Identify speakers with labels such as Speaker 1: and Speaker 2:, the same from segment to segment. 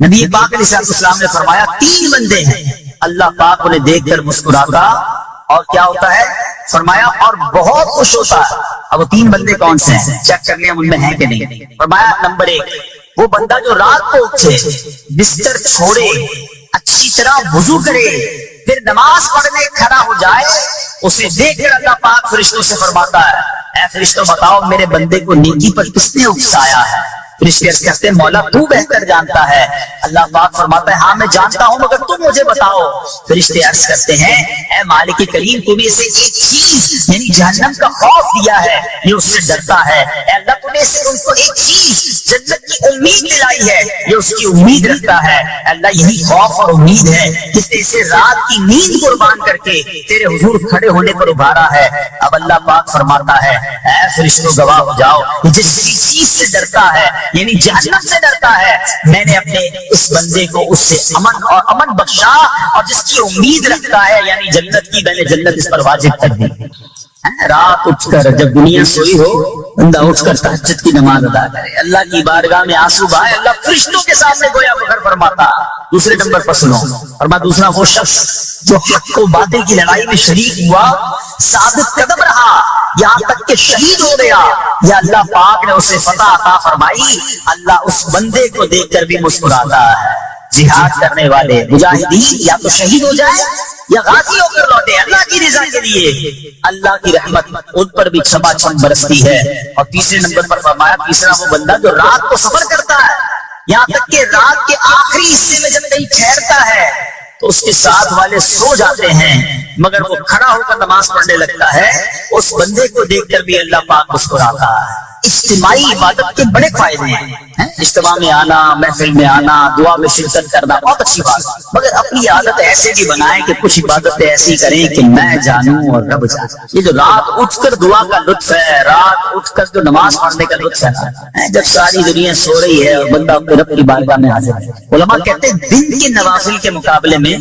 Speaker 1: نبی پاک علیہ السلام نے فرمایا 3 بندے ہیں اللہ پاک انہیں دیکھ کر مسکراتا اور کیا ہوتا ہے فرمایا اور بہت خوش ہوتا ہے۔ اب وہ 3 بندے کون سے ہیں چیک کر لیں ان میں ہیں کہ نہیں۔ فرمایا نمبر 1 وہ بندہ جو رات کو اٹھے بستر چھوڑے اچھی طرح وضو کرے پھر نماز پڑھنے کھڑا ہو جائے، اسے دیکھ کر اللہ پاک فرشتوں سے فرماتا ہے اے فرشتوں بتاؤ میرے بندے کو نیکی پر کس نے اکسایا ہے؟ فرشتے عرض کرتے ہیں مولا تو بہتر جانتا ہے۔ اللہ پاک فرماتا ہے ہاں میں جانتا ہوں مگر تم مجھے بتاؤ۔ فرشتے عرض کرتے ہیں اے مالک کریم تمہیں اسے ایک چیز یعنی جہنم کا خوف دیا ہے، یہ اس سے ڈرتا ہے۔ اے اللہ تمہیں اسے ان کو ایک چیز جنت کی امید دلائی ہے، یہ اس کی امید رکھتا ہے۔ اے اللہ یہی خوف اور امید ہے جس نے اسے رات کی نیند قربان کر کے تیرے حضور کھڑے ہونے پر ابھارا ہے۔ اب اللہ پاک فرماتا ہے اے فرشتوں گواہ ہو جاؤ جس چیز سے ڈرتا ہے یعنی جہنم سے ڈرتا ہے میں نے اپنے اس بندے کو اس سے امن بخشا، اور جس کی امید رکھتا ہے یعنی جنت کی میں نے جنت اس پر واجب کر دی۔ رات اٹھ کر جب دنیا سوئی ہو بندہ اٹھ کر تہجد کی نماز ادا کرے، اللہ کی بارگاہ میں آنسو بہائے، اللہ فرشتوں کے سامنے گویا فخر فرماتا۔ دوسرے نمبر پر سنو اور دوسرا وہ شخص جو حق و باطل کی لڑائی میں شریک ہوا ثابت قدم رہا یہاں تک کہ شہید ہو گیا، یا اللہ پاک نے اسے فتح عطا فرمائی، اللہ اس بندے کو دیکھ کر بھی مسکراتا ہے۔ جہاد کرنے والے مجاہدین یا تو شہید ہو جائے یا غازی ہو کر لوٹے اللہ کی رضا کے لیے، اللہ کی رحمت ان پر بھی چھما چھم برستی ہے۔ اور تیسرے نمبر پر فرمایا تیسرا وہ بندہ جو رات کو سفر کرتا ہے یہاں تک کہ رات کے آخری حصے میں جب کہیں ٹھہرتا ہے تو اس کے ساتھ والے سو جاتے ہیں مگر وہ کھڑا ہو کر نماز پڑھنے لگتا ہے، اس بندے کو دیکھ کر بھی اللہ پاک مسکراتا ہے۔ اجتماعی عبادت کے بڑے فائدے ہیں، اجتماع میں آنا، محفل میں آنا، دعا میں شرکت کرنا بہت اچھی بات ہے، مگر اپنی عادت ایسے بھی بنائیں کہ کچھ عبادتیں ایسی کریں کہ میں جانوں اور رب جانے۔ یہ جو رات اٹھ کر دعا کا لطف ہے، رات اٹھ کر جو نماز پڑھنے کا لطف ہے، جب ساری دنیا سو رہی ہے اور بندہ اپنے رب کی بارگاہ میں حاضر ہے۔ علماء کہتے ہیں دن کے نوافل کے مقابلے میں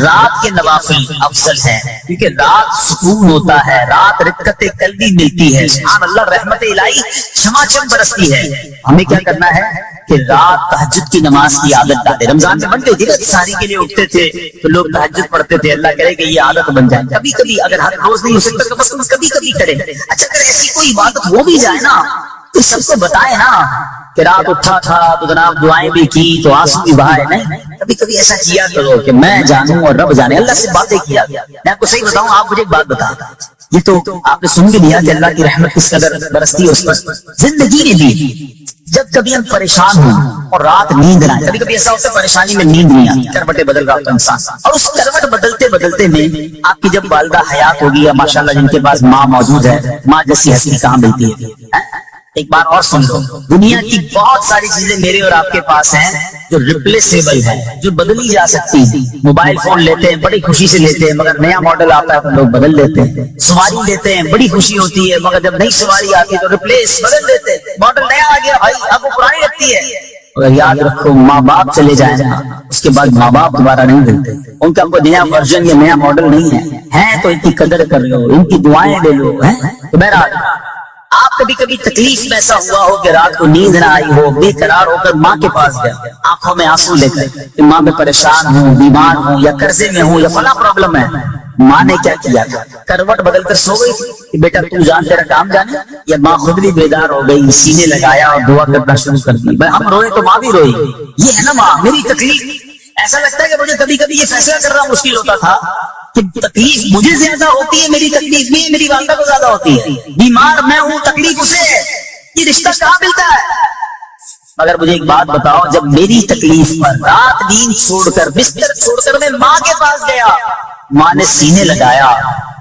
Speaker 1: رات کے نوافل افضل ہیں، کیونکہ رات سکون ہوتا ہے، رات رکعت قلبی ملتی ہے، سبحان اللہ رحمت الہی چھما چھم برستی ہے۔ ہمیں کیا کرنا ہے کہ رات تہجد کی نماز کی عادت ڈالے۔ رمضان میں بن گئی تھی نا، ساری کے لیے اٹھتے تھے تو لوگ تہجد پڑھتے تھے، اللہ کرے کہ یہ عادت بن جائے، کبھی کبھی اگر ہر روز نہیں ہو سکتا تو بس کبھی کبھی کرے۔ اچھا اگر ایسی کوئی عبادت ہو بھی جائے نا تو سب کو بتائے نا کہ رات اٹھا تھا تو جناب دعائیں بھی کی تو آنسو بھی بہائے، نہیں کبھی کبھی ایسا کیا کرو کہ میں جانوں اور رب جانے، اللہ سے باتیں کیا۔ میں آپ کو صحیح بتاؤں، آپ مجھے ایک بات بتا، یہ تو آپ نے سن کے لیا کہ اللہ کی رحمت کس قدر برستی ہے اس پر۔ زندگی میں بھی جب کبھی ہم پریشان ہوں اور رات نیند نہ آئے، کبھی کبھی ایسا ہوتا ہے پریشانی میں نیند نہیں آتی، کروٹیں بدل رہا ہوتا انسان، اور اس کروٹ بدلتے بدلتے میں آپ کی جب والدہ حیات ہوگی یا ماشاءاللہ جن کے پاس ماں موجود ہے، ماں جیسی ہستی کہاں ملتی ہے۔ ایک بار اور سن لو، دنیا کی بہت ساری چیزیں میرے اور آپ کے پاس ہیں جو ریپلیسیبل ہے، جو بدلی جا سکتی ہیں۔ موبائل فون لیتے ہیں بڑی خوشی سے لیتے ہیں مگر نیا ماڈل آتا ہے تو لوگ بدل لیتے ہیں۔ سواری لیتے ہیں بڑی خوشی ہوتی ہے مگر جب نئی سواری آتی ہے تو ریپلیس بدل دیتے ہیں، ماڈل نیا آ گیا بھائی اب وہ پرانی لگتی ہے۔ اگر یاد رکھو ماں باپ چلے جائیں نا اس کے بعد ماں باپ دوبارہ نہیں ملتے، ان کا کوئی نیا ورژن یا نیا ماڈل نہیں ہے تو ان کی قدر کر لو، ان کی دعائیں لے لو۔ تو بہرحال آپ کبھی کبھی تکلیف میں ایسا ہوا ہو کہ رات کو نیند نہ آئی ہو، بے قرار ہو کر ماں کے پاس گیا آنکھوں میں آنسو لے کر کہ ماں میں پریشان ہوں، بیمار ہوں یا قرضے میں ہوں یا فلاں پرابلم ہے، ماں نے کیا کیا تھا؟ کروٹ بدل کر سو گئی تھی کہ بیٹا تو جان تیرا کام جانے، یا ماں خود بھی بیدار ہو گئی، سینے لگایا اور دعا کرنا شروع کر دی۔ ہم روئے تو ماں بھی روئی، یہ ہے نا ماں میری تکلیف۔ ایسا لگتا ہے کہ مجھے کبھی کبھی یہ فیصلہ کرنا مشکل ہوتا تھا کہ تکلیف مجھے زیادہ ہوتی ہے، میری تکلیف میں میری والدہ کو زیادہ ہوتی ہے، بیمار میں ہوں تکلیف اسے ہے، یہ رشتہ کہاں ملتا ہے؟ مگر مجھے ایک بات بتاؤ، جب میری تکلیف پر رات نیند چھوڑ کر بستر چھوڑ کر میں ماں کے پاس گیا، ماں نے سینے لگایا،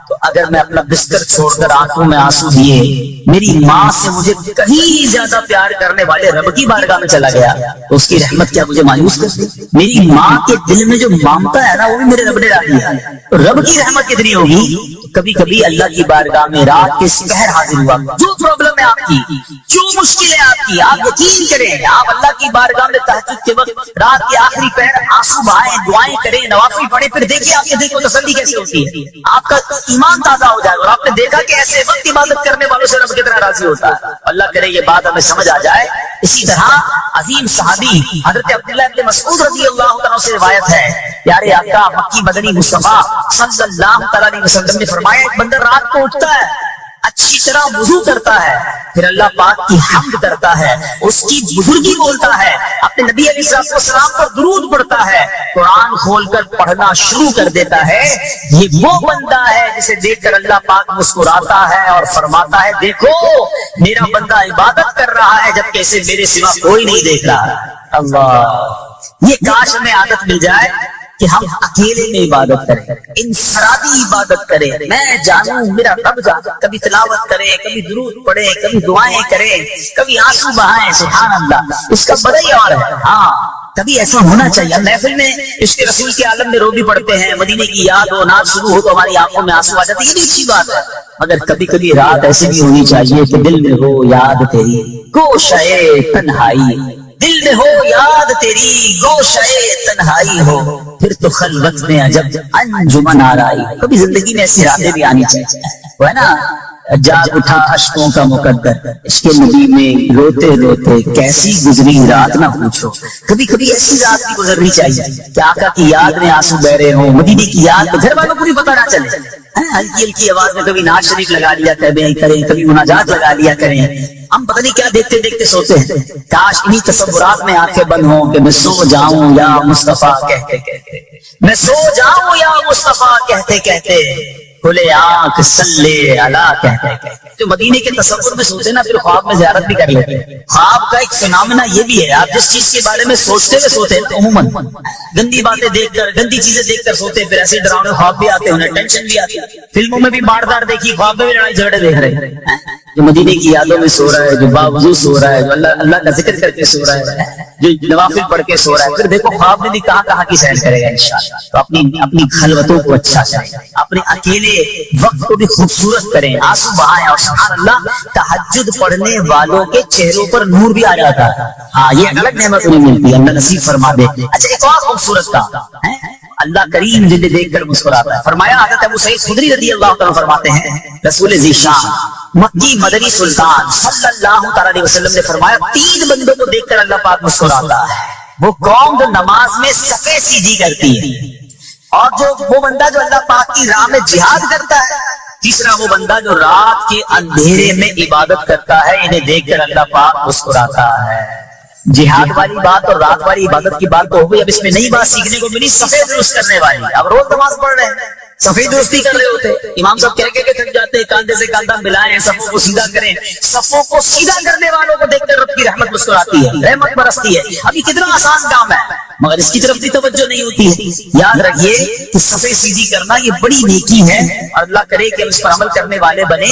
Speaker 1: تو اگر میں اپنا بستر چھوڑ کر آنکھوں میں آنسو دیے میری ماں سے مجھے کہیں زیادہ پیار کرنے والے رب کی بارگاہ میں چلا گیا تو اس کی رحمت کیا مجھے مایوس کر دی؟ میری ماں کے دل میں جو مامتا ہے نا وہ بھی میرے رب نے ڈال دیا، تو رب کی رحمت کتنی ہوگی؟ کبھی کبھی اللہ کی بارگاہ میں رات کے سپہر حاضر ہوا، جو پرابلم ہے آپ کی، جو مشکل ہے آپ کی، آپ یقین کریں، آپ اللہ کی بارگاہ میں تہجد کے وقت رات کے آخری پہر آنسو بہائیں، دعائیں کریں، نوافل پڑھیں، پھر دیکھیے آپ کے دل کو تسلی کیسے ہوتی ہے، آپ کا ایمان تازہ ہو جائے گا، اور آپ نے دیکھا کہ ایسے وقت عبادت کرنے والوں سے رب کتنا راضی ہوتا ہے۔ اللہ کرے یہ بات ہمیں سمجھ آ جائے۔ اسی طرح عظیم صحابی حضرت عبداللہ ابن مسعود رضی اللہ عنہ سے روایت ہے، پیارے آقا مکی مدنی مصطفیٰ صلی اللہ علیہ وسلم نے فرمایا، ایک بندہ رات کو اٹھتا ہے، اچھی طرح وضو کرتا ہے، پھر اللہ پاک کی حمد کرتا ہے، اس کی بزرگی بولتا ہے، اپنے نبی علیہ السلام پر درود پڑھتا ہے، قرآن کھول کر پڑھنا شروع کر دیتا ہے، یہ وہ بندہ ہے جسے دیکھ کر اللہ پاک مسکراتا ہے اور فرماتا ہے، دیکھو میرا بندہ عبادت کر رہا ہے جبکہ اسے میرے سوا کوئی نہیں دیکھ رہا۔ اللہ، یہ کاش ہمیں عادت مل جائے کہ ہم اکیلے میں عبادت کریں، انفرادی عبادت کریں، میں جانوں میرا رب جانے، کبھی تلاوت کریں، کبھی درود پڑھیں، کبھی دعائیں کریں، کبھی آنسو بہائیں، سبحان اللہ، اس کا بڑا ہی اور ہے۔ ہاں کبھی ایسا ہونا چاہیے، محفل میں عشق رسول کے عالم میں رو بھی پڑھتے ہیں، مدینے کی یاد ہو، نعت شروع ہو تو ہماری آنکھوں میں آنسو آ جاتے ہیں، یہ بھی اچھی بات ہے، مگر کبھی کبھی رات ایسی بھی ہونی چاہیے کہ دل میں ہو یاد تیری گوشئے تنہائی، دل میں ہو یاد تیری گوشئے تنہائی ہو، پھر تو خلوت میں عجب انجمن آرائی۔ کبھی زندگی میں ایسی راتیں بھی آنی چاہیے، وہ ہے نا، جاگ اٹھا اشکوں کا مقدر، عشق نبی میں روتے روتے کیسی گزری رات نہ پوچھو۔ کبھی کبھی ایسی رات بھی گزرنی چاہیے کہ آقا کی یاد میں آنسو بہ رہے ہوں، مدینے کی یاد میں، گھر والوں کو بھی پتہ نہ چلے، ہلکی ہلکی آواز میں کبھی نعت شریف لگا لیا کریں، کبھی مناجات لگا لیا کریں، ہم پتہ نہیں کیا دیکھتے دیکھتے سوتے ہیں۔ کاش انہی تصورات میں آنکھیں بند ہوں کہ میں سو جاؤں یا مصطفیٰ کہتے کہتے، میں سو جاؤں یا مصطفیٰ کہتے کہتے، کھلے آنکھ صلی علی کہتے کہتے۔ جو مدینے کے تصور میں سوتے نا پھر خواب میں زیارت بھی کر لیتے ہیں۔ خواب کا ایک فنامنا یہ بھی ہے، آپ جس چیز کے بارے میں سوچتے ہوئے سوتے ہیں عموماً گندی باتیں دیکھ کر، گندی چیزیں دیکھ کر سوتے ہیں، پھر ایسے ڈراؤنے خواب بھی آتے ہیں، انہیں ٹینشن بھی آتی ہے۔ فلموں میں بھی باردار دیکھی، خواب میں بھی لڑائی جھگڑے دیکھ رہے ہیں۔ جو مدینے کی یادوں میں سو رہا ہے، جو باوضو سو رہا ہے، جو اللہ کا ذکر کر کے سو رہا ہے، جو نوافل پڑھ کے سو رہا ہے، پھر دیکھو خواب میں بھی کہاں کہاں کی سیر کرے گا انشاءاللہ۔ تو اپنی خلوتوں کو اچھا کریں، اپنے اکیلے وقت کو بھی خوبصورت کریں، آنسو بہائیں، اور سبحان اللہ تہجد پڑھنے والوں کے چہروں پر نور بھی آ جاتا ہے۔ ہاں یہ الگ نعمت انہیں ملتی ہے، اللہ نصیب فرما دے۔ اچھا ایک اور خوبصورت کا اللہ کریم جنہیں دیکھ کر مسکراتا ہے، فرمایا حضرت ابو سعید خدری رضی اللہ عنہ فرماتے ہیں، رسول ذیشان مکی مدنی سلطان صلی اللہ علیہ وسلم نے فرمایا، تین بندوں کو دیکھ کر اللہ پاک مسکراتا ہے، وہ قوم جو نماز میں صفیں سیدھی کرتی ہے، اور وہ بندہ جو اللہ پاک کی راہ میں جہاد کرتا ہے، تیسرا وہ بندہ جو رات کے اندھیرے میں عبادت کرتا ہے، انہیں دیکھ کر اللہ پاک مسکراتا ہے۔ جہاد والی بات اور رات والی عبادت کی بات تو ہو گئی، اب اس میں نئی بات سیکھنے کو ملی، صفیں درست کرنے والی۔ اب روز نماز پڑھ رہے ہیں، صفیں درستی کر رہے ہوتے، امام صاحب کہہ کے تھک جاتے ہیں، کاندھے سے کاندھا ملائیں، صفوں کو سیدھا کریں، صفوں کو سیدھا کرنے والوں کو دیکھ کر رب کی رحمت مسکراتی ہے، رحمت برستی ہے۔ اب یہ کتنا آسان کام ہے، مگر اس کی طرف بھی توجہ نہیں ہوتی ہے۔ یاد رکھیے کہ صفیں سیدھی کرنا یہ بڑی نیکی ہے، اور اللہ کرے کہ ہم اس پر عمل کرنے والے بنے،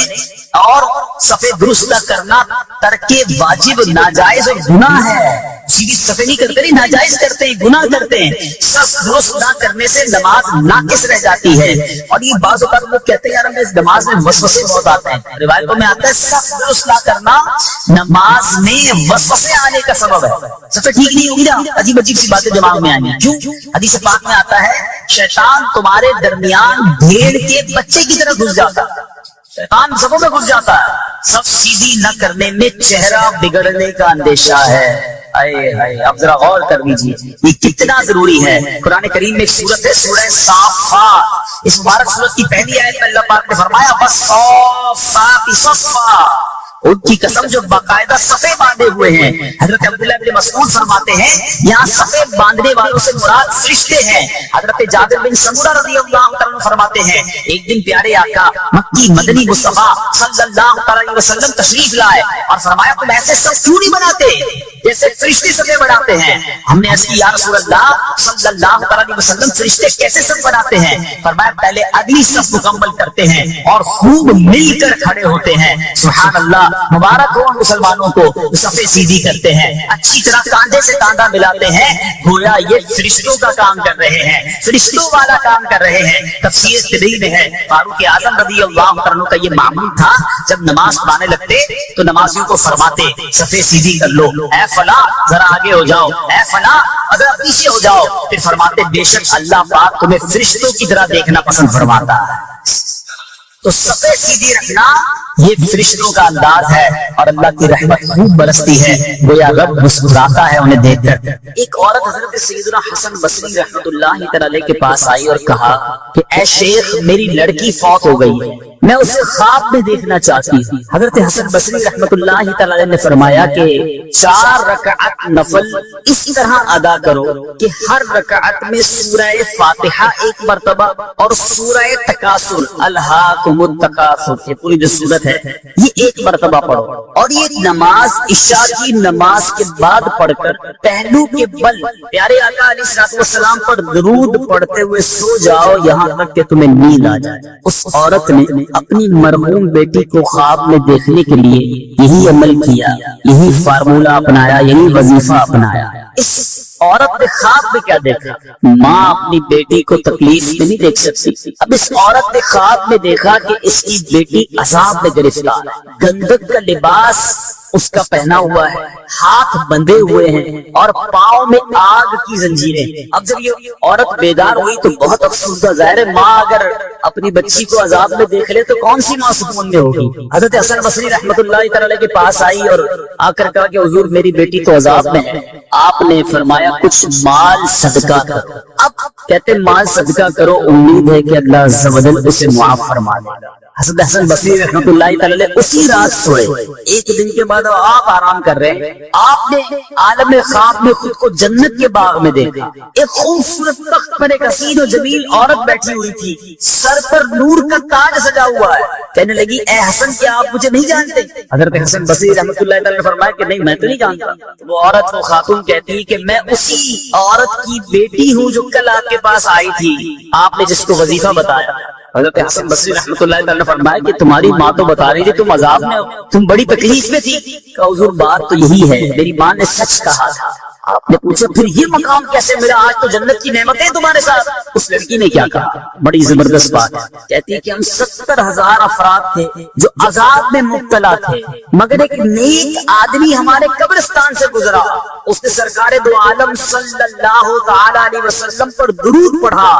Speaker 1: اور صفیں درست کرنا ترک واجب ناجائز اور گناہ ہے۔ سیدھی صفیں نہیں کرتے، نہیں ناجائز کرتے ہیں، گناہ کرتے ہیں۔ صف درست نہ کرنے سے نماز ناقص رہ جاتی ہے، اور یہ بعض اوقات لوگ کہتے ہیں یار ہمیں اس نماز میں وسوسے بہت آتے ہیں، روایتوں میں آتا ہے صف درست نہ کرنا نماز میں وسوسے آنے کا سبب ہے۔ صفیں ٹھیک نہیں ہوگی نا، عجیب عجیب سی باتیں دماغ میں آئیں گی۔ کیوں؟ حدیث پاک میں آتا ہے شیطان تمہارے درمیان بھیڑ کے بچے کی طرح گھس جاتا ہے، شیطان سبوں میں گھس جاتا ہے۔ صف سیدھی نہ کرنے میں چہرہ بگڑنے کا اندیشہ ہے۔ اب ذرا غور کر لیجیے یہ کتنا ضروری ہے۔ قرآن کریم میں ایک سورت ہے سورہ صافات، اس مبارک سورت کی پہلی آیت میں اللہ پاک نے فرمایا والصافات صفا، ان کی قسم جو باقاعدہ صفیں باندھے ہوئے ہیں۔ حضرت عبداللہ بن مسعود فرماتے ہیں یہاں صفیں باندھنے والوں سے مراد فرشتے ہیں۔ حضرت جابر بن سمورہ رضی اللہ عنہ فرماتے ہیں ایک دن پیارے آقا مکی مدنی مصطفیٰ صلی اللہ علیہ وسلم تشریف لائے اور فرمایا تم ایسے صف کیوں نہیں بناتے؟ جیسے فرشتے سب بناتے ہیں. ہم نے عرض کی یا رسول اللہ صلی اللہ علیہ وسلم فرشتے کیسے سب بناتے ہیں؟ فرمایا پہلے اگلی صف مکمل کرتے ہیں اور خوب مل کر کھڑے ہوتے ہیں. سبحان اللہ، مبارک ہو مسلمانوں کو، صفیں سیدھی کرتے ہیں، اچھی طرح کاندھے سے کاندھا ملاتے ہیں، گویا یہ فرشتوں کا کام کر رہے ہیں، فرشتوں والا کام کر رہے ہیں. تفسیر طبری میں ہے فاروق اعظم رضی اللہ عنہ کا یہ معمول تھا، جب نماز پڑھانے لگتے تو نمازیوں کو فرماتے صفیں سیدھی کر لو، اے فلاں ذرا آگے ہو جاؤ، اے فلاں اگر پیچھے ہو جاؤ. پھر فرماتے بے شک اللہ پاک تمہیں فرشتوں کی طرح دیکھنا پسند فرماتا ہے. تو صفیں سیدھی رکھنا یہ فرشتوں کا انداز ہے اور اللہ کی رحمت خوب برستی ہے، گویا رب مسکراتا ہے انہیں دیکھ کر. ایک عورت حضرت سیدنا حسن بصری رحمۃ اللہ تعالی کے پاس آئی اور کہا کہ اے شیخ میری لڑکی فوت ہو گئی ہے، میں اسے خواب میں دیکھنا چاہتی ہوں. حضرت حسن بصری رحمۃ اللہ تعالی نے فرمایا کہ 4 رکعت نفل اس طرح ادا کرو کہ ہر رکعت میں سورہ فاتحہ ایک مرتبہ اور سورہ تکاثر الہاکم التکاثر، یہ پوری جو سورت ہے یہ ایک مرتبہ پڑھو، اور یہ نماز عشاء کی نماز کے بعد پڑھ کر پہلو کے بل پیارے آقا علیہ السلام پر درود پڑھتے ہوئے سو جاؤ یہاں تک کہ تمہیں نیند آ جائے. اس عورت نے اپنی مرحوم بیٹی کو خواب میں دیکھنے کے لیے یہی عمل کیا، یہی فارمولہ اپنایا، یہی وظیفہ اپنایا. اس عورت نے خواب میں کیا دیکھا؟ ماں اپنی بیٹی کو تکلیف میں نہیں دیکھ سکتی. اب اس عورت نے خواب میں دیکھا کہ اس کی بیٹی عذاب میں گرفتار ہے، گندک کا لباس اس کا پہنا ہوا ہے، ہاتھ بندھے ہوئے ہیں اور پاؤں میں آگ کی زنجیریں. اب جب یہ عورت بیدار ہوئی تو بہت افسردہ، ظاہر ہے ماں اگر اپنی بچی کو عذاب میں دیکھ لے تو کون سی ماں سکون میں ہوگی. حضرت حسن بصری رحمۃ اللہ تعالی کے پاس آئی اور آ کر کہا کہ حضور میری بیٹی تو عذاب میں ہے. آپ نے فرمایا کچھ مال صدقہ کرو. اب کہتے مال صدقہ کرو، امید ہے کہ اللہ عز و جل اسے معاف فرما دے گا. حضرت حسن بصری رحمۃ اللہ تعالی اسی رات سوئے. ایک دن کے بعد آپ آرام کر رہے ہیں، آپ نے عالم خواب میں خود کو جنت کے باغ میں دیکھا. ایک خوبصورت تخت پر ایک حسین و جمیل عورت بیٹھی ہوئی تھی، سر پر نور کا تاج سجا ہوا ہے. کہنے لگی اے حسن کیا آپ مجھے نہیں جانتے؟ حضرت حسن بصری رحمۃ اللہ تعالی نے فرمایا کہ نہیں میں تو نہیں جانتا. وہ عورت وہ خاتون کہتی کہ میں اسی عورت کی بیٹی ہوں جو کل آپ کے پاس آئی تھی، آپ نے جس کو وظیفہ بتایا. حضرت حسن بصری رحمۃ اللہ تعالی نے فرمایا کہ تمہاری ماں تو بتا رہی تھی تم عذاب میں ہو، تم بڑی تکلیف میں تھی. کہ حضور بات تو یہی ہے، میری ماں نے سچ کہا تھا. آپ نے پوچھا پھر یہ مقام کیسے ملا؟ آج تو جنت کی نعمتیں تمہارے ساتھ. اس لڑکی نے کیا کہا؟ بڑی زبردست بات ہے. کہتی ہے کہ ہم 70,000 افراد تھے جو عذاب میں مبتلا تھے، مگر ایک نیک آدمی ہمارے قبرستان سے گزرا، اس نے سرکار دو عالم صلی اللہ تعالی علیہ وسلم پر درود پڑھا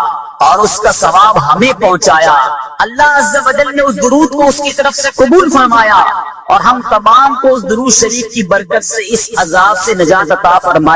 Speaker 1: اور اس کا ثواب ہمیں پہنچایا. اللہ عز و جل نے اس درود کو اس کی طرف سے قبول فرمایا اور ہم تمام کو اس درود شریف کی برکت سے اس عذاب سے نجات عطا فرمائی.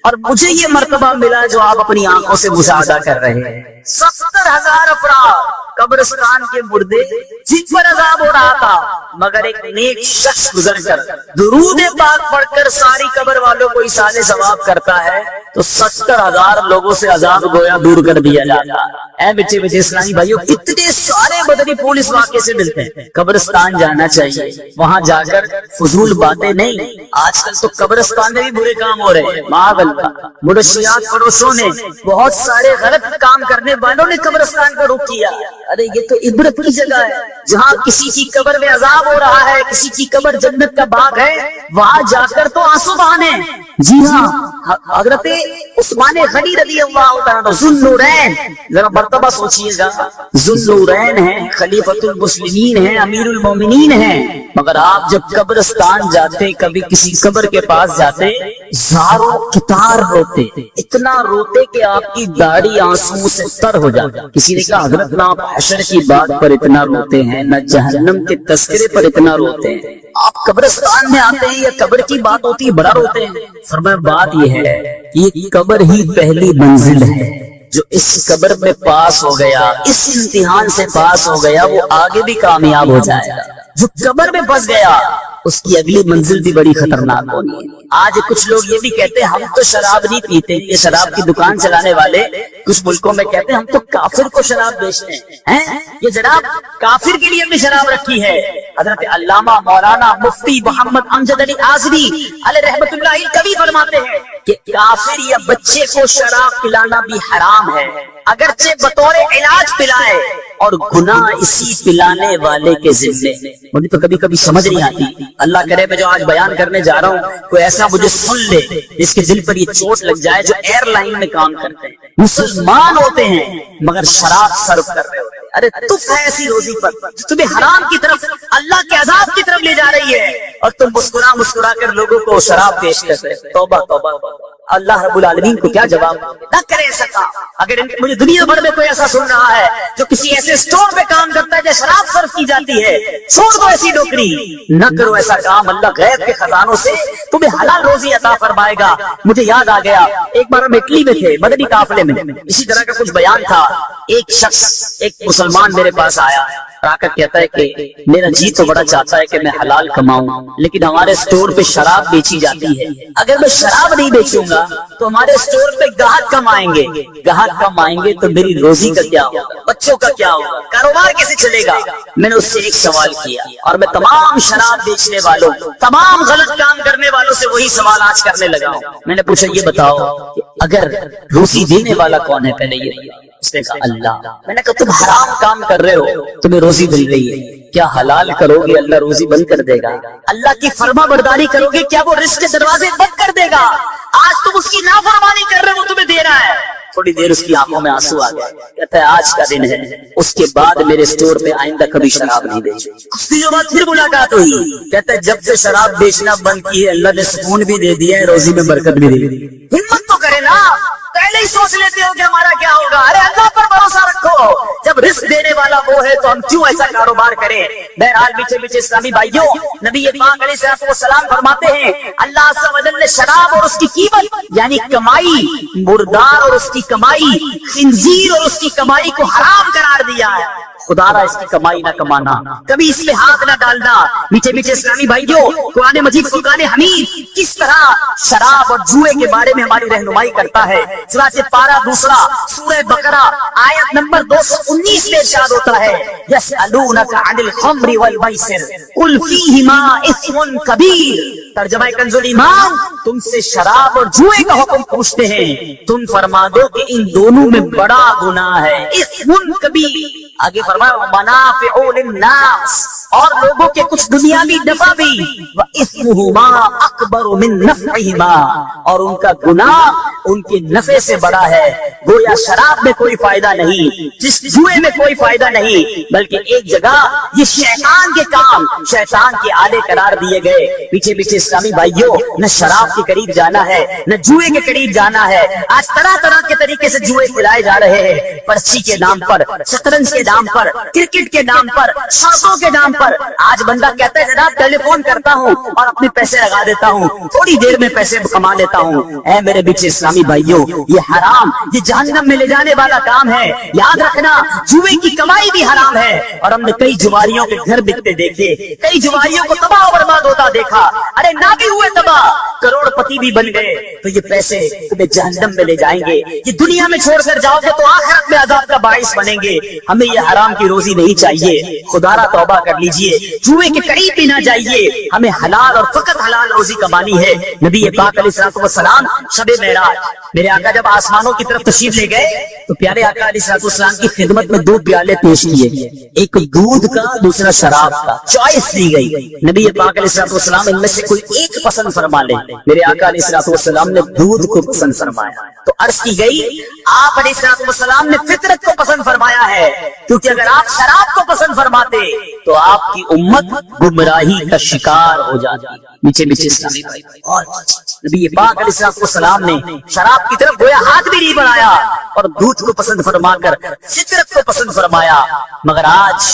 Speaker 1: اور مجھے یہ مرتبہ ملا جو آپ اپنی آنکھوں سے مشاہدہ کر رہے ہیں. 70,000 افراد قبرستان کے مردے جن پر عذاب ہو رہا تھا، مگر ایک نیک شخص گزر کر درود پاک پڑھ کر ساری قبر والوں کو ایصال ثواب کرتا ہے تو 70,000 لوگوں سے عذاب گویا دور کر دیا جاتا. اے بچے بچے اسلامی بھائیو، کتنے سارے بدنی پھول اس واقعے سے ملتے ہیں. قبرستان جانا چاہیے، وہاں جا کر فضول باتیں نہیں. آج کل تو قبرستان میں بھی برے کام ہو رہے ہیں. منشیات فروشوں نے، بہت سارے غلط کام کرنے والوں نے قبرستان کا رخ کیا. ارے یہ تو عبرت کی جگہ ہے، جہاں کسی کی قبر میں عذاب ہو رہا ہے، کسی کی قبر جنت کا باغ ہے، وہاں جا کر تو آنسو بہانے. جی ہاں، حضرت عثمان غنی رضی اللہ تعالیٰ ذوالنورین، ذرا مرتبہ سوچئے گا، ذوالنورین ہیں، خلیفۃ المسلمین ہیں، امیر المومنین ہیں، مگر آپ جب قبرستان جاتے، کبھی کسی قبر کے پاس جاتے، زاروں کتار روتے، اتنا روتے کہ آپ کی داڑھی آنسو سے تر ہو جاتا. کسی نے کہا حضرت نہ آپ حشر کی بات پر اتنا روتے ہیں، نہ جہنم کے تذکرے پر اتنا روتے ہیں، آپ قبرستان میں آتے ہیں یا قبر کی بات ہوتی ہے بڑا روتے ہیں. فرمایا بات یہ ہے کہ یہ قبر ہی پہلی منزل ہے. جو اس قبر میں پاس ہو گیا، اس امتحان سے پاس ہو گیا، وہ آگے بھی کامیاب ہو جائے گا. جو قبر میں پھنس گیا اس کی اگلی منزل بھی بڑی خطرناک ہونی ہے۔ آج کچھ لوگ یہ بھی کہتے ہیں ہم تو شراب نہیں پیتے، یہ شراب کی دکان چلانے والے کچھ ملکوں میں کہتے ہیں ہم تو کافر کو شراب بیچتے ہیں، یہ جناب کافر کے لیے بھی شراب رکھی ہے۔ حضرت علامہ مولانا مفتی محمد امجد علی اعظمی علیہ رحمت اللہ کبھی فرماتے ہیں کہ کافر یا بچے کو شراب پلانا بھی حرام ہے، اگرچہ بطور علاج پلائے، اور گناہ اسی پلانے والے کے ذمے۔ مجھے تو کبھی کبھی سمجھ نہیں آتی، اللہ کرے میں جو آج بیان کرنے جا رہا ہوں کوئی ایسا مجھے سن لے اس کے دل پر یہ چوٹ لگ جائے جو ایئر لائن میں کام کرتے ہیں، مسلمان ہوتے ہیں مگر شراب سرو کر رہے ہوتے ہیں۔ ارے تف ہے ایسی روزی پر تمہیں حرام کی طرف، اللہ کے عذاب کی طرف لے جا رہی ہے، اور تم مسکرا مسکرا کر لوگوں کو شراب پیش کر رہے ہیں۔ توبہ توبہ توبہ۔ اللہ رب العالمین کو کیا جواب؟ نہ کرے ایسا کام۔ اگر مجھے دنیا بھر میں کوئی ایسا سن رہا ہے جو کسی ایسے اسٹور پہ کام کرتا ہے جہاں شراب سرو کی جاتی ہے، چھوڑ دو ایسی نوکری، نہ کرو ایسا کام۔ اللہ غیب کے خزانوں سے تمہیں حلال روزی عطا فرمائے گا۔ مجھے یاد آ گیا ایک بار ہم اٹلی میں تھے، مدنی قافلے میں، اسی طرح کا کچھ بیان تھا۔ ایک شخص، ایک مسلمان میرے پاس آیا اور آ کر کہتا ہے کہ میرا جی تو بڑا چاہتا ہے کہ میں حلال کماؤں، لیکن ہمارے اسٹور پہ شراب بیچی جاتی ہے، اگر میں شراب نہیں بیچوں گا تو ہمارے اسٹور پہ گاہک کم آئیں گے، گاہک کم آئیں گے تو میری روزی کا کیا ہوگا، بچوں کا کیا ہوگا، کاروبار کیسے چلے گا؟ میں نے اس سے ایک سوال کیا، اور میں تمام شراب بیچنے والوں، تمام غلط کام کرنے والوں سے وہی سوال آج کرنے لگا ہوں۔ میں نے پوچھا یہ بتاؤ کہ اگر روزی دینے والا کون ہے؟ پہلے یہ، اس نے کہا اللہ۔ میں نے کہا تم حرام کام کر رہے ہو، تمہیں روزی مل رہی ہے، کیا حلال کرو گے اللہ روزی بند کر دے گا؟ اللہ کی فرما برداری کرو گے کیا وہ رزق کے دروازے بند کر دے گا؟ آج تم اس کی نافرمانی کر رہے ہو، وہ تمہیں دے رہا ہے۔ تھوڑی دیر اس کی آنکھوں میں آنسو آ گئے، کہتا ہے آج کا دن ہے، اس کے بعد میرے اسٹور پہ آئندہ کبھی شراب نہیں بیچو۔ کچھ دنوں بعد پھر ملاقات ہوئی، کہتا ہے جب سے شراب بیچنا بند کی ہے اللہ نے سکون بھی دے دیا ہے، روزی میں برکت بھی دے دی۔ ہمت تو کرے نا، پہلے ہی سوچ لیتے ہو کہ ہمارا کیا ہوگا۔ ارے اللہ پر بھروسہ رکھو، جب رزق دینے والا وہ ہے تو ہم کیوں ایسا کاروبار کریں؟ بہرحال پیچھے پیچھے اسلامی بھائیوں، نبی پاک علیہ الصلوۃ والسلام فرماتے ہیں اللہ عز و جل نے شراب اور اس کی قیمت یعنی کمائی، مردار اور اس کی کمائی، خنزیر اور اس کی کمائی کو حرام قرار دیا ہے۔ خدا را اس کی کمائی نہ کمانا، کبھی اس میں ہاتھ نہ ڈالنا۔ میٹھے میٹھے اسلامی بھائیوں، قرآن مجید فرقان حمید کس طرح شراب اور جوئے کے بارے میں ہماری رہنمائی کرتا ہے۔ چنانچہ پارہ دوسرا سورہ بقرہ آیت نمبر 219 میں ارشاد ہوتا ہے یسألونک عن الخمر والمیسر قل فیہما اثم کبیر۔ ترجمہ کنز الایمان، تم سے شراب اور جوئے کا حکم پوچھتے ہیں، تم فرما دو کہ ان دونوں میں بڑا گناہ ہے، اثم کبیر۔ آگے فرمایا منافع للناس، اور لوگوں کے کچھ دنیاوی نفع بھی، وَإِثْمُهُمَا أَكْبَرُ مِن نَفْعِهِمَا، اور ان کا گناہ ان کے نفع سے بڑا ہے۔ گویا شراب میں کوئی فائدہ نہیں، جس جوئے میں کوئی فائدہ نہیں، بلکہ ایک جگہ یہ شیطان کے کام، شیطان کے آلے قرار دیے گئے۔ پیچھے پیچھے اسلامی بھائیوں، نہ شراب کے قریب جانا ہے، نہ جوئے کے قریب جانا ہے۔ آج طرح طرح کے طریقے سے جوئے کھلائے جا رہے ہیں، پرچی کے نام پر، شطرنج کے نام پر، کرکٹ کے نام پر، شرطوں کے نام پر۔ آج بندہ کہتا ہے جناب ٹیلی فون کرتا ہوں اور اپنے پیسے لگا دیتا ہوں، تھوڑی دیر میں پیسے کما لیتا ہوں۔ اے میرے بیچ اسلامی بھائیوں، یہ حرام، یہ جہنم میں لے جانے والا کام ہے۔ یاد رکھنا جوئے کی کمائی بھی حرام ہے، اور ہم نے کئی جواریوں کے گھر بکتے دیکھے، کئی جواریوں کو تباہ و برباد ہوتا دیکھا۔ ارے نہ بھی ہوئے تباہ، کروڑ پتی بھی بن گئے، تو یہ پیسے تمہیں جہنم میں لے جائیں گے۔ یہ دنیا میں چھوڑ کر جاؤ گے تو آخرت میں عذاب کا باعث بنیں گے۔ ہمیں یہ حرام کی روزی نہیں چاہیے، خدا را توبہ کر لیجئے، جوئے کے قریب بھی نہ جائیے۔ ہمیں حلال اور فقط حلال روزی کمانی ہے۔ نبی پاک علیہ الصلوۃ والسلام شب معراج، میرے آقا جب آسمانوں کی طرف تشریف لے گئے تو پیارے آقا علیہ الصلوۃ والسلام کی خدمت میں 2 پیالے پیش کیے، ایک دودھ کا، دوسرا شراب کا، چوائس دی گئی۔ نبی پاک علیہ الصلوۃ والسلام ان میں سے کوئی ایک پسند فرما لے۔ میرے آقا علیہ الصلوۃ والسلام نے دودھ کو پسند فرمایا، تو عرض کی گئی آپ علیہ الصلوۃ والسلام نے فطرت کو پسند فرمایا ہے، کیونکہ اگر آپ شراب کو پسند فرماتے تو آپ کی امت گمراہی کا شکار ہو جاتی۔ نیچے نیچے اسلامی بھائی، اور نبی پاک علیہ الصلوۃ والسلام نے شراب کی طرف گویا ہاتھ بھی نہیں بڑھایا اور دودھ کو پسند فرما کر فطرت کو پسند فرمایا۔ مگر آج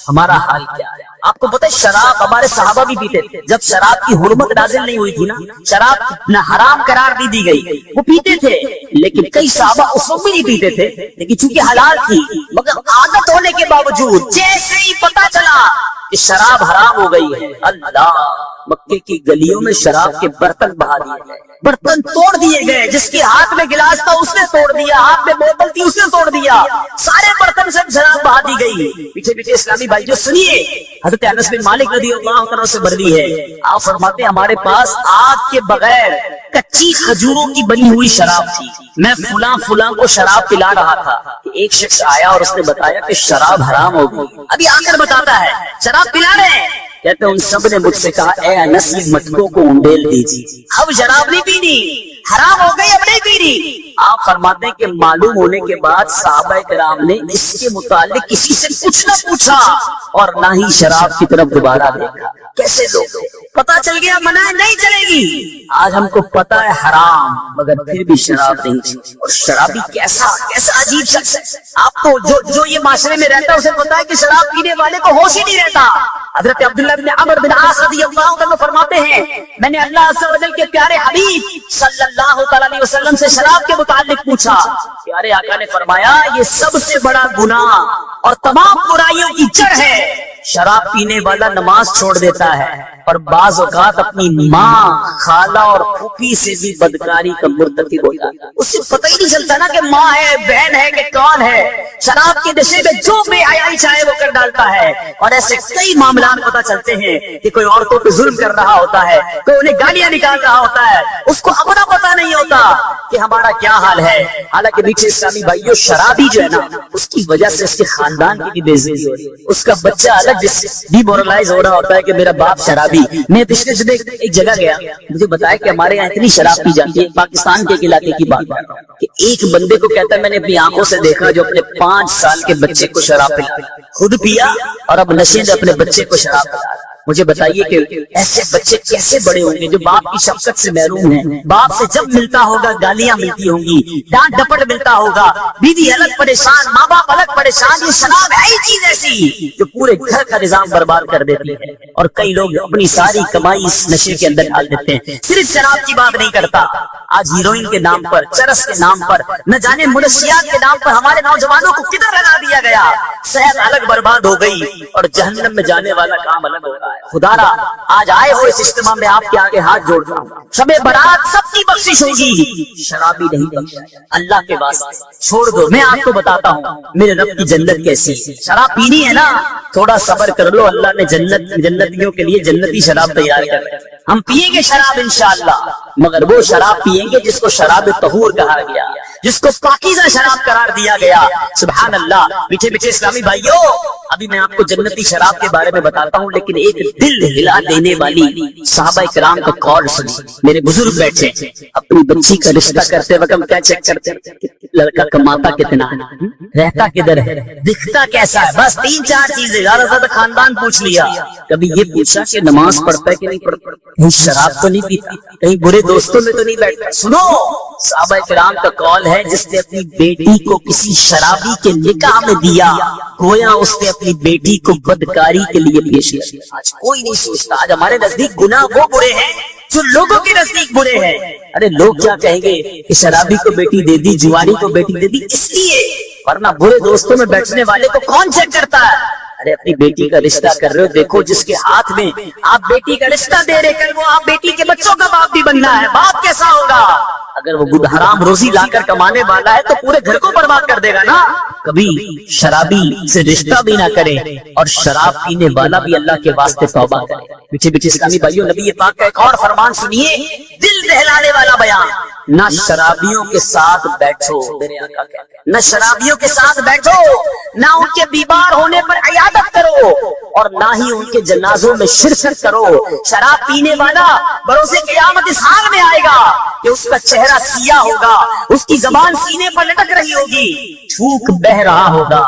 Speaker 1: ہمارا حال کیا ہے؟ آپ کو پتہ ہے شراب ہمارے صحابہ بھی پیتے تھے، جب شراب کی حرمت نازل نہیں ہوئی تھی نا، شراب نہ حرام قرار دی گئی، وہ پیتے تھے، لیکن کئی صحابہ اس وقت بھی نہیں پیتے تھے، لیکن چونکہ حلال تھی، مگر عادت ہونے کے باوجود جیسے ہی پتہ چلا کہ شراب حرام ہو گئی ہے، اللہ مکے کی گلیوں میں شراب کے برتن بہا دیے گئے، برتن توڑ دیے گئے، جس کے ہاتھ میں گلاس تھا اس نے توڑ دیا، ہاتھ میں بوتل تھی اس نے توڑ دیا، سارے برتن سے شراب بہا دی گئی۔ پیچھے پیچھے اسلامی بھائی جو سنیے، حضرت انس بن مالک رضی اللہ عنہ سے مروی ہے، آپ فرماتے ہیں ہمارے پاس آگ کے بغیر کچی کھجوروں کی بنی ہوئی شراب تھی، میں فلاں فلاں کو شراب پلا رہا تھا، ایک شخص آیا اور اس نے بتایا کہ شراب حرام ہوگی، ابھی آ کر بتاتا ہے شراب پلا رہے ہیں، کہتے ان سب نے مجھ سے کہا اے انس یہ مٹکوں کو انڈیل دیجیے، اب شراب نہیں پینی، حرام ہو گئی، اب نہیں پینی۔ آپ فرماتے ہیں کہ معلوم ہونے کے بعد صحابہ کرام نے اس کے متعلق کسی سے کچھ نہ پوچھا اور نہ ہی شراب کی طرف دوبارہ دیکھا۔ کیسے لوگ پتا چل گیا منع نہیں چلے گی، آج ہم کو پتا ہے حرام مگر پھر بھی شراب نہیں چلے، اور شرابی کیسا عجیب شخص ہے، آپ کو جو یہ معاشرے میں رہتا ہے اسے پتا ہے کہ شراب پینے والے کو ہوش ہی نہیں رہتا۔ حضرت عبداللہ بن عمرو بن عاص رضی اللہ عنہ فرماتے ہیں میں نے اللہ عز و جل کے پیارے حبیب صلی اللہ تعالی علیہ وسلم سے شراب کے متعلق پوچھا، پیارے آقا نے فرمایا یہ سب سے بڑا گناہ اور تمام برائیوں کی جڑ ہے، شراب پینے والا نماز چھوڑ دیتا ہے اور بعض اوقات اپنی ماں، خالہ اور پھوپھی سے بھی بدکاری کا مرتکب ہو جاتا ہے، اس سے پتہ ہی نہیں چلتا نا کہ ماں ہے، بہن ہے کہ کون ہے، شراب کے نشے میں جو بے حیائی چاہے وہ کر ڈالتا ہے، اور ایسے کئی معاملات پتہ چلتے ہیں کہ کوئی عورتوں پہ ظلم کر رہا ہوتا ہے، کوئی انہیں گالیاں نکال رہا ہوتا ہے، اس کو اپنا پتہ نہیں ہوتا کہ ہمارا کیا حال ہے، حالانکہ پیچھے اسلامی بھائیوں شرابی جو ہے نا اس کی وجہ سے اس کے خاندان کی بھی بے عزتی ہو رہی ہے، اس کا بچہ الگ جس سے ڈیمورلائز ہو رہا ہوتا ہے کہ میرا باپ شرابی۔ میں پچھلے دن ایک جگہ گیا، مجھے بتایا کہ ہمارے یہاں اتنی شراب پی جاتی ہے، پاکستان کے ایک علاقے کی بات ہے کہ ایک بندے کو کہتا ہے میں نے اپنی آنکھوں سے دیکھا جو اپنے 5 سال کے بچے کو شراب پلا، خود پیا اور اب نشے میں اپنے بچے کو شراب پلا۔ مجھے بتائیے کہ ایسے بچے کیسے بڑے ہوں گے جو باپ کی شفقت سے محروم ہیں، باپ سے جب ملتا ہوگا گالیاں ملتی ہوں گی، ڈانٹ ڈپٹ ملتا ہوگا، بیوی الگ پریشان، ماں باپ الگ پریشان، یہ شراب ہے ہی چیز ایسی جو پورے گھر کا نظام برباد کر دیتی ہے، اور کئی لوگ اپنی ساری کمائی اس نشے کے اندر ڈال دیتے ہیں۔ صرف شراب کی بات نہیں کرتا، آج ہیروئن کے نام پر، چرس کے نام پر، نہ جانے منشیات کے نام پر ہمارے نوجوانوں کو کدھر لگا دیا گیا، صحت الگ برباد ہو گئی اور جہنم میں جانے والا کام الگ ہو رہا ہے۔ خدا را آج آئے ہو اس اجتماع میں آپ کے آگے ہاتھ جوڑتا ہوں، شب برات سب کی بخشش ہوگی، شرابی نہیں بخشا، اللہ کے واسطے چھوڑ دو۔ میں آپ کو بتاتا ہوں میرے رب کی جنت کیسی ہے، شراب پینی ہے نا تھوڑا صبر کر لو، اللہ نے جنتیوں کے لیے جنتی شراب تیار کر رکھی، ہم پیئیں گے شراب انشاءاللہ، مگر وہ شراب پیئیں گے جس کو شراب طہور کہا گیا، جس کو پاکیزہ شراب قرار دیا گیا۔ سبحان اللہ۔ پیچھے پیچھے اسلامی بھائیوں ابھی میں آپ کو جنتی شراب کے بارے میں بتاتا ہوں، لیکن ایک دل ہلا دینے والی صحابہ کرام کا قول سنیں۔ میرے بزرگ بیٹھے اپنی بچی کا رشتہ کرتے وقت ہم کیا چیک کرتے ہیں؟ لڑکا کماتا کتنا ہے، رہتا کدھر ہے، دکھتا کیسا ہے، بس 3-4 چیزیں، زیادہ زیادہ خاندان پوچھ لیا، کبھی یہ پوچھا کہ نماز پڑھتا ہے کہ نہیں پڑھتا، کہیں شراب تو نہیں پیتا، کہیں برے دوستوں میں تو نہیں بیٹھتا۔ سنو صحابہ کرام کا قول ہے جس نے اپنی بیٹی کو کسی شرابی کے نکاح میں دیا گویا اس نے اپنی بیٹی کو بدکاری کے لیے پیش کیا۔ آج کوئی نہیں سوچتا، آج ہمارے نزدیک گناہ وہ برے ہیں جو لوگوں کے نزدیک برے ہیں۔ ارے لوگ کیا کہیں گے کہ شرابی کو بیٹی دے دی، جواری کو بیٹی دے دی، اس لیے، ورنہ برے دوستوں میں بیٹھنے والے کو کون چیک کرتا ہے؟ ارے اپنی بیٹی کا رشتہ کر رہے ہو، دیکھو جس کے ہاتھ میں آپ بیٹی کا رشتہ دے رہے، کل وہ آپ بیٹی کے بچوں کا باپ بھی بننا ہے، باپ کیسا ہوگا؟ اگر وہ حرام روزی لا کر کمانے والا ہے تو پورے گھر کو برباد کر دے گا نا۔ کبھی شرابی سے رشتہ بھی نہ کرے اور شراب پینے والا بھی اللہ کے واسطے توبہ کرے۔ پیچھے پیچھے اسلامی بھائیوں نبی پاک کا ایک اور فرمان سنیے، دل دہلانے والا بیان، نہ شرابیوں کے ساتھ بیٹھو، میرے آقا کہتے ہیں نہ شرابیوں کے ساتھ بیٹھو، نہ ان کے بیمار ہونے پر عیادت کرو اور نہ ہی ان کے جنازوں میں شرکت کرو۔ شراب پینے والا بروز قیامت اس حال میں آئے گا کہ اس کا چہرہ سیاہ ہوگا، اس کی زبان سینے پر لٹک رہی ہوگی، تھوک بہ رہا ہوگا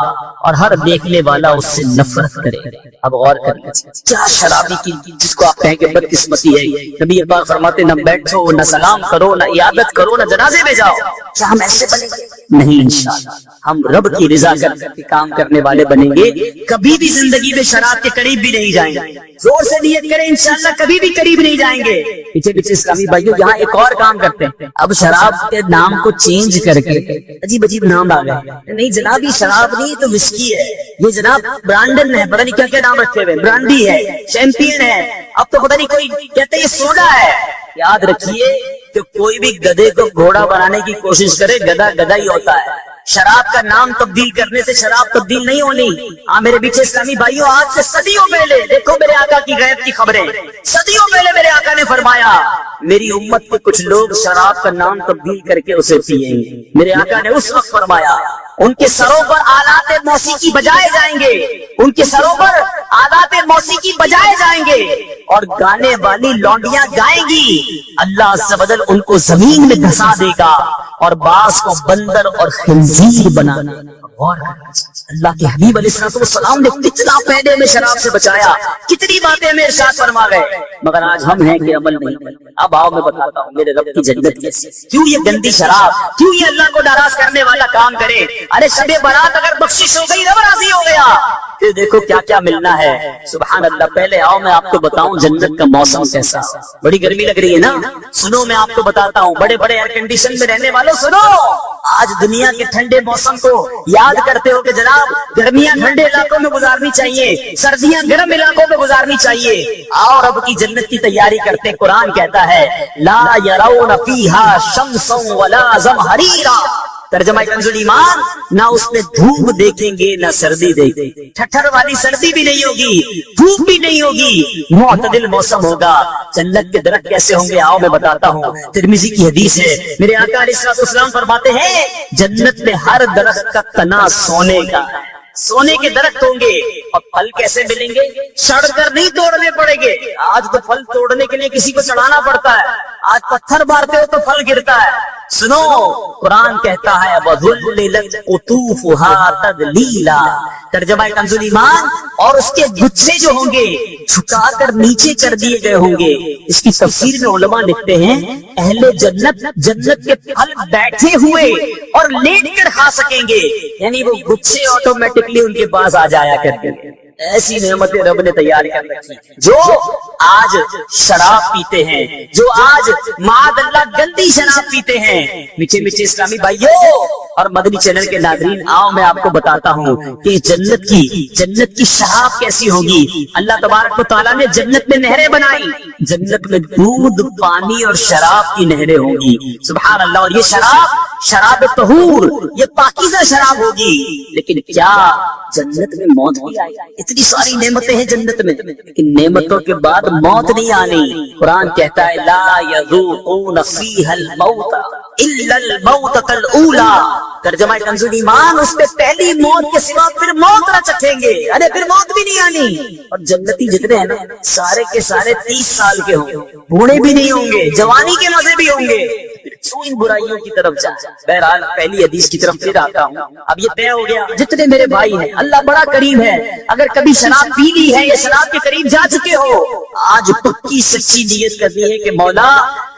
Speaker 1: اور ہر دیکھنے والا اس سے نفرت کرے۔ اب غور کریں کیا شرابی کی جس کو آپ کہیں کہ بدقسمتی ہے، نبی پاک فرماتے نہ بیٹھو، نہ سلام کرو، نہ عیادت کرو، نہ جنازے میں جاؤ۔ کیا ہم ایسے بنیں گے؟ نہیں، انشاءاللہ ہم رب کی رضا کر کے کام کرنے والے بنیں گے، کبھی بھی زندگی میں شراب کے قریب بھی نہیں جائیں گے۔ زور سے نیت کریں انشاءاللہ کبھی بھی قریب نہیں جائیں گے۔ پیچھے پیچھے اسلامی بھائیوں یہاں ایک اور کام کرتے ہیں، اب شراب کے نام کو چینج کر کے عجیب عجیب نام آ گئے، نہیں جناب یہ شراب نہیں تو وسکی ہے، یہ جناب برانڈن ہے، پتہ نہیں کیا کیا نام رکھے ہوئے، برانڈی ہے، چیمپئن ہے، اب تو پتہ نہیں کوئی کہتے یہ سوڈا ہے۔ یاد رکھیے کہ کوئی بھی گدھے کو گھوڑا بنانے کی کوشش کرے گدھا گدھا ہی ہوتا ہے، شراب کا نام تبدیل کرنے سے شراب تبدیل نہیں ہونی۔ ہاں میرے پیچھے اسلامی بھائیوں آج سے صدیوں پہلے دیکھو میرے آقا کی غیب کی خبریں، صدیوں پہلے میرے آقا نے فرمایا میری امت کے کچھ لوگ شراب کا نام تبدیل کر کے اسے پیئیں گے۔ میرے آقا نے اس وقت فرمایا ان کے سروں پر آلات موسیقی بجائے جائیں گے، ان کے سروں پر آلات موسیقی بجائے جائیں گے اور گانے والی لونڈیاں گائیں گی، اللہ عز و جل ان کو زمین میں دھسا دے گا اور بعض کو بندر اور خنزیر بنا دے گا۔ اللہ کے حبیب علیہ السلام نے کتنا پہلے میں شراب سے بچایا، کتنی باتیں ہمیں ارشاد فرما گئے، مگر آج ہم ہیں کہ عمل نہیں کرتے۔ اب آؤ میں بتاتا ہوں میرے رب کی جنت کیسی، کیوں یہ گندی شراب، کیوں یہ اللہ کو ناراض کرنے والا کام کرے۔ ارے شب برات اگر بخشش ہو گئی رب راضی ہو گیا، پھر دیکھو کیا کیا ملنا ہے، سبحان اللہ۔ پہلے آؤ میں آپ کو بتاؤں جنت کا موسم کیسا، بڑی گرمی لگ رہی ہے نا، سنو میں آپ کو بتاتا ہوں، بڑے بڑے ایئر کنڈیشن میں رہنے والوں سنو، آج دنیا کے ٹھنڈے موسم کو یاد کرتے ہو کہ جناب گرمیاں ٹھنڈے علاقوں میں گزارنی چاہیے، سردیاں گرم علاقوں میں گزارنی چاہیے۔ آؤ رب کی جنت کی تیاری کرتے، قرآن کہتا ہے لا یرون فیہا شمسا ولا زمہریرا، ترجمہ کنز الایمان، نہ اس میں دھوپ دیکھیں گے نہ سردی دیکھیں گے، ٹھٹھر والی سردی بھی نہیں ہوگی، دھوپ بھی نہیں ہوگی، معتدل موسم ہوگا۔ جنت کے درخت کیسے ہوں گے آؤ میں بتاتا ہوں، ترمذی کی حدیث ہے، میرے آقا علیہ السلام فرماتے ہیں جنت میں ہر درخت کا تنا سونے کا ہے، سونے کے درخت ہوں گے، اور پھل کیسے ملیں گے، سڑ کر نہیں توڑنے پڑیں گے۔ آج تو پھل توڑنے کے لیے کسی کو چڑھانا پڑتا ہے، آج پتھر مارتے ہو تو پھل گرتا ہے۔ سنو قرآن کہتا ہے وَذُلِّلَتْ قُطُوفُهَا تَذْلِيلًا، ترجمہ کنز الایمان، اور اس کے گچھے جو ہوں گے جھکا کر نیچے کر دیے گئے ہوں گے۔ اس کی تفسیر میں علماء لکھتے ہیں اہل جنت جنت کے پھل بیٹھے ہوئے اور لیٹ کر کھا سکیں گے، یعنی وہ گچھے آٹومیٹکلی ان کے پاس آ جایا کرتے ہیں۔ ایسی نعمتیں رب نے تیار کر رکھی، جو آج شراب پیتے ہیں، جو آج معاذ اللہ گندی شراب پیتے ہیں۔ میٹھے میٹھے اسلامی بھائیوں اور مدنی چینل کے ناظرین، آؤ میں آپ کو بتاتا ہوں کہ جنت کی شراب کیسی ہوگی۔ اللہ تبارک و تعالیٰ نے جنت میں نہریں بنائی، جنت میں دودھ پانی اور شراب کی نہریں ہوں گی، سبحان اللہ۔ اور یہ شراب طہور، یہ پاکیزہ شراب ہوگی۔ لیکن کیا جنت میں موت بھی آئی؟ اتنی ساری نعمتیں ہیں جنت میں، لیکن نعمتوں کے بعد موت نہیں آنی۔ قرآن کہتا ہے لا یذوقون فیہا الموت الا الموتۃ الاولی، ترجمہ کنز الایمان، اس میں پہلی موت کے سوا پھر موت نہ چکھیں گے، ارے پھر موت بھی نہیں آنی۔ اور جنتی جتنے ہیں نا سارے کے سارے 30 سال کے ہوں گے، بوڑھے بھی نہیں ہوں گے، جوانی کے مزے بھی ہوں گے، کیوں ان برائیوں کی طرف جا۔ بہرحال پہلی حدیث کی طرف پھر آتا ہوں۔ اب یہ طے ہو گیا جتنے میرے بھائی ہیں اللہ بڑا کریم ہے، اگر کبھی شراب پی لی ہے یا شراب کے قریب جا چکے ہو، آج پکی سچی نیت کرنی ہے کہ مولا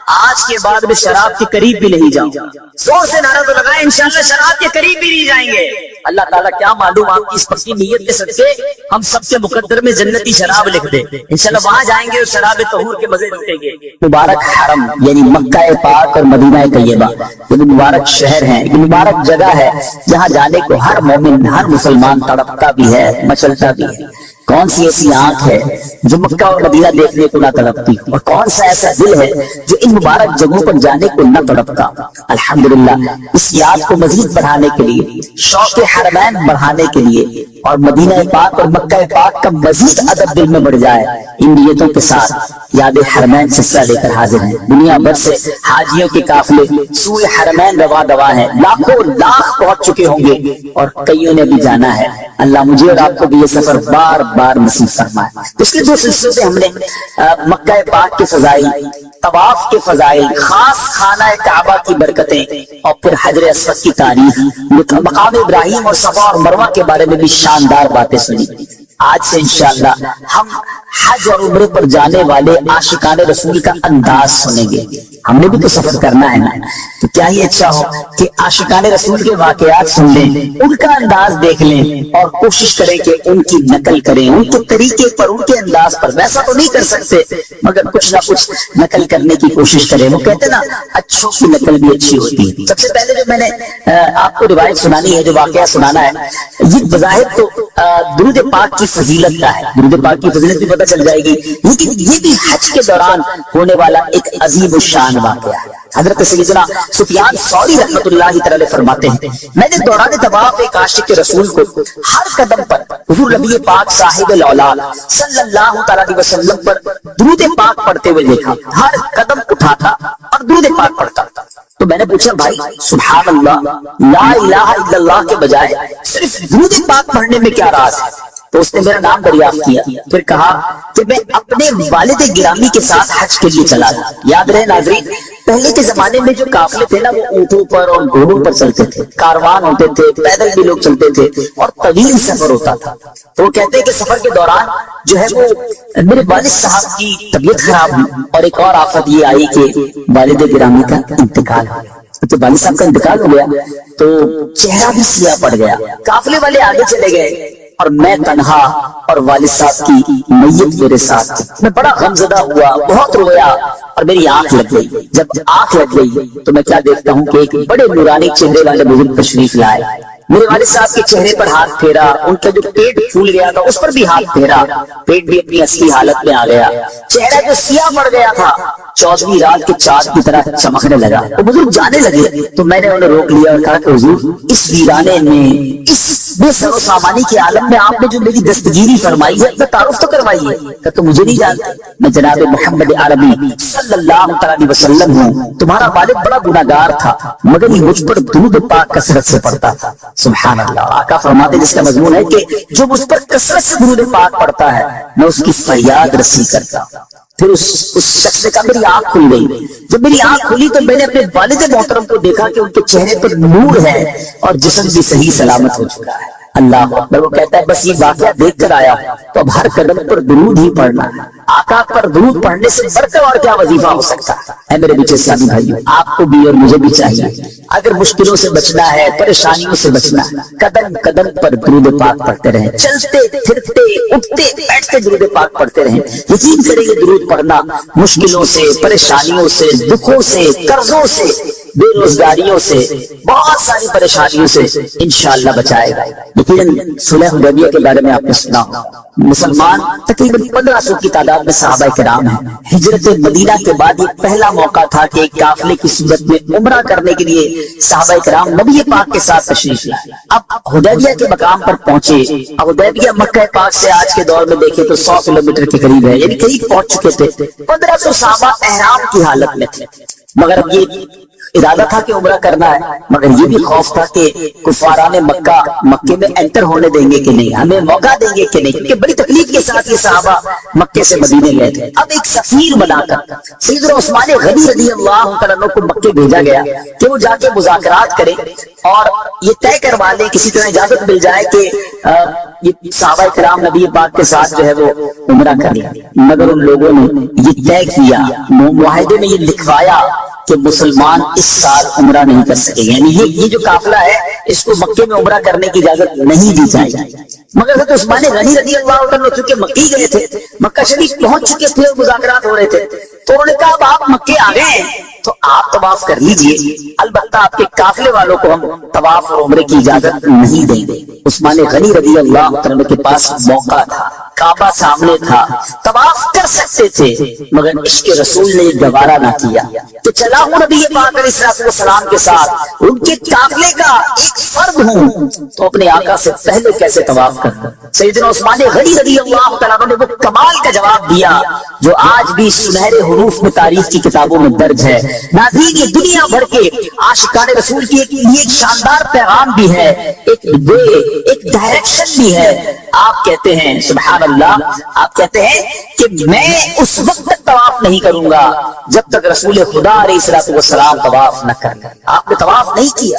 Speaker 1: آج کے بعد میں شراب کے قریب بھی نہیں جاؤں، زور سے نعرہ تو لگائیں انشاءاللہ شراب کے قریب بھی نہیں جائیں گے۔ اللہ تعالیٰ کیا معلوم آپ کی اس پکی نیت کے صدقے ہم سب کے مقدر میں جنتی شراب لکھ دے، انشاءاللہ وہاں جائیں گے اور شراب طہور کے مزے لوٹیں گے۔ مبارک حرم یعنی مکہ پاک اور مدینہ طیبہ، یہ مبارک شہر ہے، یہ مبارک جگہ ہے جہاں جانے کو ہر مومن ہر مسلمان تڑپتا بھی ہے، مچلتا بھی ہے۔ کون سی ایسی آنکھ ہے جو مکہ اور مدینہ دیکھنے کو نہ تڑپتی، اور کون سا ایسا دل ہے جو ان مبارک جگہوں پر جانے کو نہ تڑپتا۔ الحمدللہ اس یاد کو مزید بڑھانے کے لیے، شوق حرمین بڑھانے کے لیے، اور مدینہ پاک اور مکہ پاک کا مزید ادب دل میں بڑھ جائے، ان نیتوں کے ساتھ یاد حرمین سلسلہ لے کر حاضر ہیں۔ دنیا بھر سے حاجیوں کے قافلے سوئے حرمین روا دوا ہیں، لاکھوں لاکھ پہنچ چکے ہوں گے اور کئیوں نے بھی جانا ہے۔ اللہ مجھے اور آپ کو بھی یہ سفر بار بار نصیب فرمائے۔ پچھلے 2 سلسلوں سے ہم نے مکہ پاک کے فضائل، طواف کے فضائل، خاص خانہ کعبہ کی برکتیں، اور پھر حجر اسود کی تاریخ، مقام ابراہیم اور صفا اور مروہ کے بارے میں بھی شاندار باتیں سنی۔ آج سے انشاءاللہ ہم حج اور عمرے پر جانے والے عاشقان رسول کا انداز سنیں گے. ہم نے بھی تو سفر کرنا ہے نا, تو کیا ہی اچھا ہو کہ عاشقان رسول کے واقعات سن لیں, ان کا انداز دیکھ لیں اور کوشش کریں کہ ان کی نقل کریں, ان کے طریقے پر, ان کے انداز پر. ویسا تو نہیں کر سکتے مگر کچھ نہ کچھ نقل کرنے کی کوشش کریں. وہ کہتے نا اچھوں کی نقل بھی اچھی ہوتی ہے. سب سے پہلے جو میں نے آپ کو روایت سنانی ہے, جو واقعہ سنانا ہے, یہ بظاہر تو درود پاک کی فضیلت کا ہے, درود پاک کی فضیلت بھی پتہ چل جائے گی, لیکن یہ بھی حج کے دوران ہونے والا ایک عظیم الشان واقعہ ہے. حضرت سیدنا سفیان ثوری رحمۃ اللہ تعالی فرماتے ہیں, میں نے دوران طواف ایک عاشق رسول کو ہر قدم پر حضور نبی پاک صاحب الاولاد صلی اللہ تعالی علیہ وسلم پر درود پاک پڑھتے ہوئے دیکھا. ہر قدم اٹھاتا اور درود پاک پڑھتا. تو میں نے پوچھا, بھائی سبحان اللہ, لا الہ الا اللہ کے بجائے صرف درود پاک پڑھنے میں کیا راز ہے؟ تو اس نے میرا نام دریافت کیا, پھر کہا کہ میں اپنے والد گرامی کے ساتھ حج کے لیے چلا تھا. یاد رہے ناظرین, پہلے کے زمانے میں جو قافلے تھے نا, وہ اونٹوں پر اور گھوڑوں پر چلتے تھے, کاروان ہوتے تھے, پیدل بھی لوگ چلتے تھے اور طویل سفر ہوتا تھا. تو وہ کہتے ہیں کہ سفر کے دوران جو ہے وہ میرے والد صاحب کی طبیعت خراب ہوئی اور ایک اور آفت یہ آئی کہ والد گرامی کا انتقال ہو گیا. تو والد صاحب کا انتقال ہو گیا تو چہرہ بھی سیاہ پڑ گیا. قافلے والے آگے چلے گئے اور میں تنہا اور والد صاحب کی میت میرے ساتھ تھی. میں بڑا غمزدہ ہوا, بہت رویا اور میری آنکھ لگ گئی. جب آنکھ لگ گئی تو میں کیا دیکھتا ہوں کہ ایک بڑے نورانی چہرے والے بزرگ تشریف لائے. میرے والد صاحب کے چہرے پر ہاتھ پھیرا, ان کا جو پیٹ پھول گیا تھا اس پر بھی ہاتھ پھیرا, پیٹ بھی اپنی اصلی حالت میں آ گیا. چہرہ جو سیاہ پڑ گیا تھا 14ویں رات کے چاند کی طرح چمکنے لگا. وہ بزرگ جانے لگے تو میں نے انہیں روک لیا اور کہا کہ حضور, اس ویرانے میں, اس بے سر و سامانی کے عالم میں آپ نے جو میری دستگیری فرمائی ہے, اپنا تعارف تو کروائیے. کہ تم مجھے نہیں جانتے, میں جناب محمد عربی صلی اللہ علیہ وسلم ہوں. تمہارا والد بڑا گناہگار تھا مگر یہ مجھ پر درود پاک کثرت سے پڑھتا تھا. سبحان اللہ. آقا فرماتے جس کا مضمون ہے کہ جو مجھ پر کثرت سے درود پاک پڑھتا ہے میں اس کی فریاد رسی کرتا. پھر اس شخص نے کہا میری آنکھ کھل گئی. جب میری آنکھ کھلی تو میں نے اپنے والد محترم کو دیکھا کہ ان کے چہرے پر نور ہے اور جسم بھی صحیح سلامت ہو چکا ہے. اللہ اکبر. وہ کہتا ہے بس یہ واقعہ دیکھ کر آیا تو اب ہر قدم پر درود ہی پڑھنا ہے. آقا پر درود پڑھنے سے بڑھ کر اور کیا وظیفہ ہو سکتا ہے؟ میرے بیچے ساتھی بھائیو, آپ کو بھی اور مجھے بھی چاہیے اگر مشکلوں سے بچنا ہے, پریشانیوں سے بچنا ہے, قدم قدم پر درود پاک پڑھتے رہیں. چلتے پھرتے اٹھتے بیٹھتے درود پاک پڑھتے رہیں. یقین کریں یہ درود پڑھنا مشکلوں سے, پریشانیوں سے, دکھوں سے, قرضوں سے, بے روزگاریوں سے, بہت ساری پریشانیوں سے انشاءاللہ بچائے گا. یقیناً صلح حدیبیہ کے بارے میں آپ نے سنا, مسلمان تقریباً 1500 کی تعداد میں صحابہ کرام ہیں. ہجرت مدینہ کے بعد یہ پہلا موقع تھا کہ ایک قافلے کی صورت میں عمرہ کرنے کے لیے صحابہ کرام نبی پاک کے ساتھ تشریف لائے. اب حدیبیہ کے مقام پر پہنچے. اب حدیبیہ مکہ پاک سے آج کے دور میں دیکھیں تو 100 کلومیٹر کے قریب ہے, یعنی قریب پہنچ چکے تھے. 1500 صحابہ احرام کی حالت میں تھے. مگر اب یہ ارادہ تھا کہ عمرہ کرنا ہے, مگر یہ بھی خوف تھا کہ کفاران مکے میں انٹر ہونے دیں گے کہ نہیں, ہمیں موقع دیں گے کہ نہیں, کیونکہ بڑی تکلیف کے ساتھ یہ صحابہ مکے سے مدینے گئے تھے. اب ایک سفیر بنا کر سیدنا عثمان غنی رضی اللہ تعالیٰ عنہ کو مکے بھیجا گیا کہ وہ جا کے مذاکرات کرے اور یہ طے کروا لے, کسی طرح اجازت مل جائے کہ یہ صحابہ کرام نبی پاک کے ساتھ جو ہے وہ عمرہ کریں. مگر ان لوگوں نے یہ طے کیا, معاہدے میں یہ لکھوایا کہ مسلمان اس سال عمرہ نہیں کر سکے, یعنی یہ جو قافلہ ہے اس کو مکے میں عمرہ کرنے کی اجازت نہیں دی جائے گی. مگر حضرت عثمان غنی رضی اللہ عنہ چونکہ مکی گئے تھے, مکہ شریف پہنچ چکے تھے اور مذاکرات ہو رہے تھے, تو انہوں نے کہا اب آپ مکے آ گئے تو آپ طواف کر لیجئے, البتہ آپ کے قافلے والوں کو ہم طواف اور عمرے کی اجازت نہیں دیں گے. عثمان غنی رضی اللہ عنہ کے پاس موقع تھا, کعبہ سامنے تھا, طواف کر سکتے تھے, مگر عشق رسول نے یہ گوارا نہ کیا کہ چلا ہوں نبی پاک علیہ السلام کے ساتھ, ان کے قافلے کا ایک فرد ہوں تو اپنے آقا سے پہلے کیسے طواف کرتا. سیدنا عثمان غنی رضی اللہ تعالیٰ نے وہ کمال کا جواب دیا جو آج بھی سنہرے حروف میں تاریخ کی کتابوں میں درج ہے. ناظرین, یہ دنیا بھر کے عاشقان رسول کی ایک شاندار پیغام بھی ہے, ایک وے, ایک ڈائریکشن بھی ہے. آپ کہتے ہیں سبحان اللہ, آپ کہتے ہیں کہ میں اس وقت تک طواف نہیں کروں گا جب تک رسول خدا علیہ السلام طواف نہ کر. آپ نے طواف نہیں کیا,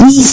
Speaker 1: 20